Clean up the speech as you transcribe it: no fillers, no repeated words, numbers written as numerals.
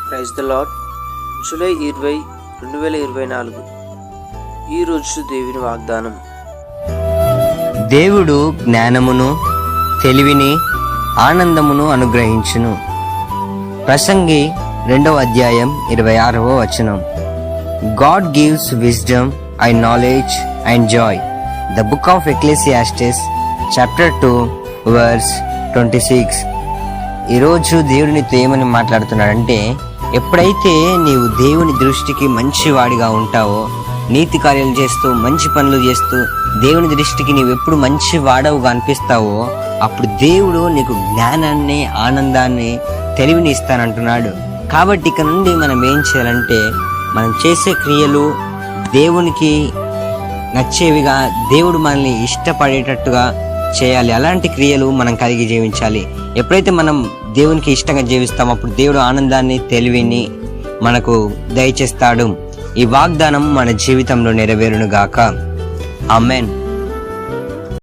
Praise the lord. July 20, 2024 ఈరోజు దేవుని వాగ్దానం. దేవుడు జ్ఞానమును, తెలివిని, ఆనందమును అనుగ్రహించును. ప్రసంగి 2వ అధ్యాయం 26వ వచనం. God gives wisdom and knowledge and joy. The book of Ecclesiastes chapter 2 verse 26. ఈరోజు దేవుడు నీతో ఏమని మాట్లాడుతున్నాడంటే, ఎప్పుడైతే నీవు దేవుని దృష్టికి మంచివాడిగా ఉంటావో, నీతి కార్యాలు చేస్తూ మంచి పనులు చేస్తూ దేవుని దృష్టికి నీవు ఎప్పుడు మంచి వాడవుగా అనిపిస్తావో, అప్పుడు దేవుడు నీకు జ్ఞానాన్ని, ఆనందాన్ని, తెలివిని ఇస్తానంటున్నాడు. కాబట్టి ఇక నుండి మనం ఏం చేయాలంటే, మనం చేసే క్రియలు దేవునికి నచ్చేవిగా, దేవుడు మనల్ని ఇష్టపడేటట్టుగా చేయాలి. అలాంటి క్రియలు మనం కలిగి జీవించాలి. ఎప్పుడైతే మనం దేవునికి ఇష్టంగా జీవిస్తామో, అప్పుడు దేవుడు ఆనందాన్ని, తెలివిని మనకు దయచేస్తాడు. ఈ వాగ్దానం మన జీవితంలో నెరవేరును గాక. ఆమేన్.